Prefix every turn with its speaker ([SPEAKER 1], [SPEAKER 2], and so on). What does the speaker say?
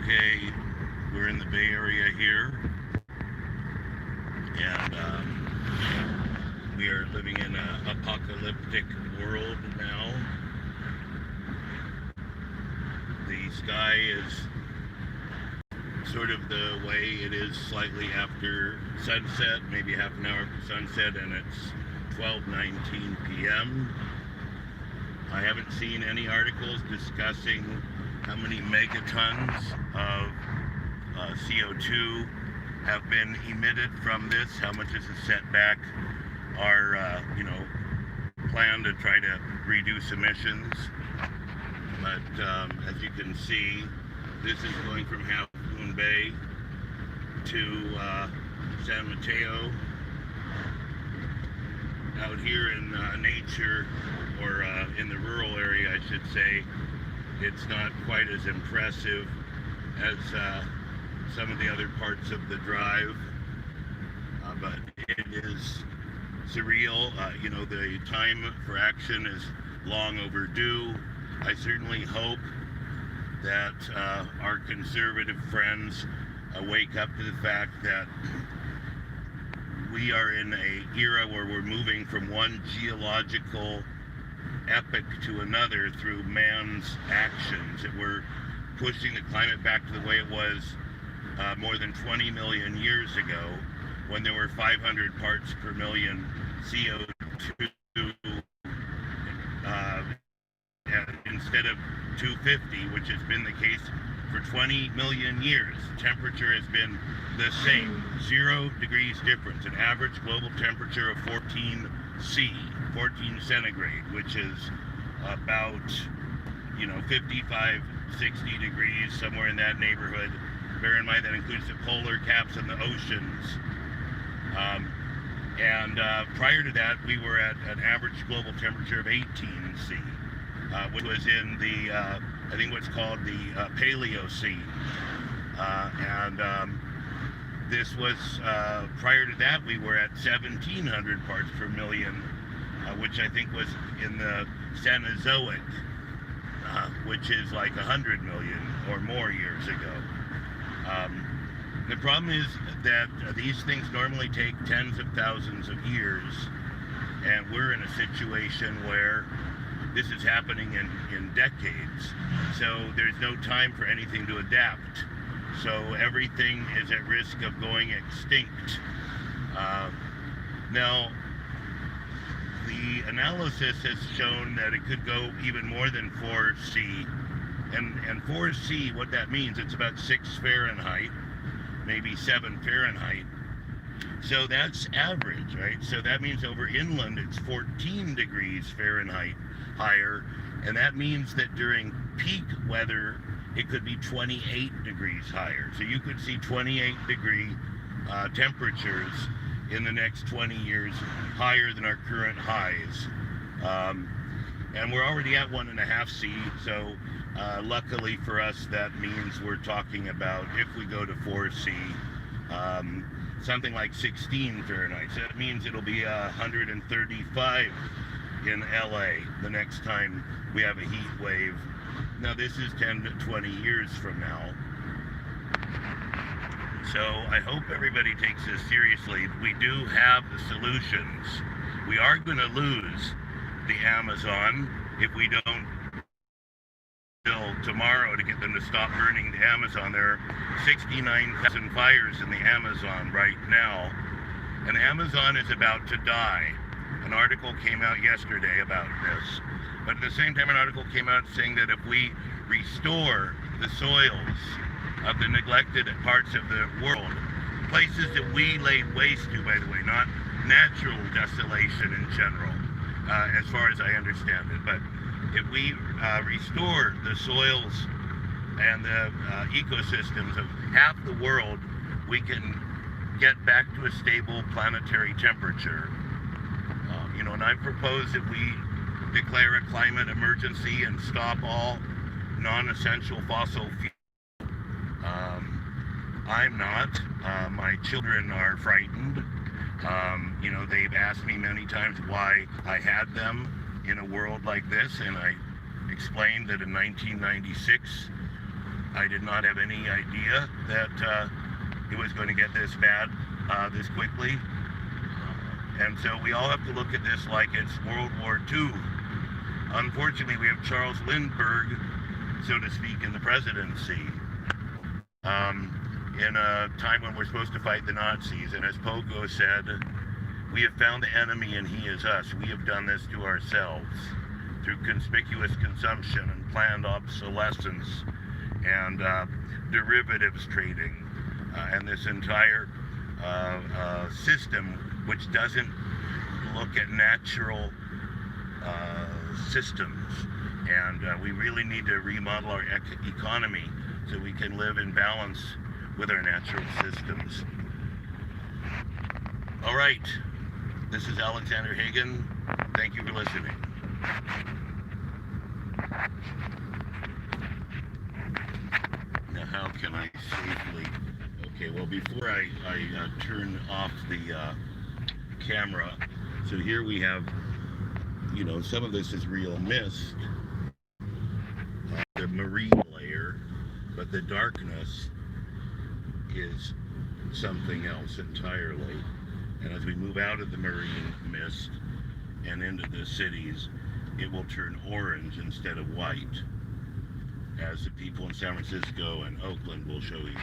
[SPEAKER 1] Okay, we're in the Bay Area here, and we are living in an apocalyptic world now. The sky is sort of the way it is slightly after sunset, maybe half an hour after sunset, and it's 12:19 p.m. I haven't seen any articles discussing how many megatons of CO2 have been emitted from this, how much this has set back our, plan to try to reduce emissions. But as you can see, this is going from Half Moon Bay to San Mateo. Out here in nature, or in the rural area, I should say, it's not quite as impressive as some of the other parts of the drive, but it is surreal. The time for action is long overdue. I certainly hope that our conservative friends wake up to the fact that we are in an era where we're moving from one geological epoch to another through man's actions, that we're pushing the climate back to the way it was more than 20 million years ago, when there were 500 parts per million CO2 instead of 250, which has been the case for 20 million years. Temperature has been the same, 0 degrees difference, an average global temperature of 14 centigrade, which is about 55, 60 degrees, somewhere in that neighborhood. Bear in mind that includes the polar caps and the oceans. Prior to that, we were at an average global temperature of 18 C, which was in the, I think what's called the Paleocene. This was, prior to that, we were at 1,700 parts per million, which I think was in the Cenozoic, which is like 100 million or more years ago. The problem is that these things normally take tens of thousands of years, and we're in a situation where this is happening in decades. So there's no time for anything to adapt. So everything is at risk of going extinct. Now, the analysis has shown that it could go even more than 4C. And 4C, what that means, it's about 6 Fahrenheit, maybe 7 Fahrenheit. So that's average, right? So that means over inland, it's 14 degrees Fahrenheit higher. And that means that during peak weather, it could be 28 degrees higher. So you could see 28 degree temperatures in the next 20 years, higher than our current highs. And we're already at 1.5 C, so luckily for us, that means we're talking about, if we go to 4C, something like 16 Fahrenheit. So that means it'll be 135 in LA the next time we have a heat wave. Now, this is 10 to 20 years from now. So I hope everybody takes this seriously. We do have the solutions. We are going to lose the Amazon if we don't till tomorrow to get them to stop burning the Amazon. There are 69,000 fires in the Amazon right now, and Amazon is about to die. An article came out yesterday about this, but at the same time an article came out saying that if we restore the soils of the neglected parts of the world, places that we laid waste to, by the way, not natural desolation in general, as far as I understand it, but if we restore the soils and the ecosystems of half the world, we can get back to a stable planetary temperature. And I propose that we declare a climate emergency and stop all non-essential fossil fuels. I'm not. My children are frightened. They've asked me many times why I had them in a world like this, and I explained that in 1996 I did not have any idea that it was going to get this bad this quickly. And so we all have to look at this like it's World War II. Unfortunately, we have Charles Lindbergh, so to speak, in the presidency. In a time when we're supposed to fight the Nazis. And as Pogo said, we have found the enemy and he is us. We have done this to ourselves through conspicuous consumption and planned obsolescence and derivatives trading and this entire system which doesn't look at natural systems. And we really need to remodel our economy so we can live in balance with our natural systems. All right, this is Alexander Hagan. Thank you for listening. Now, how can I safely... Okay, well, before I turn off the camera, so here we have, you know, some of this is real mist, the marine layer, but the darkness is something else entirely. And as we move out of the marine mist and into the cities, it will turn orange instead of white, as the people in San Francisco and Oakland will show you.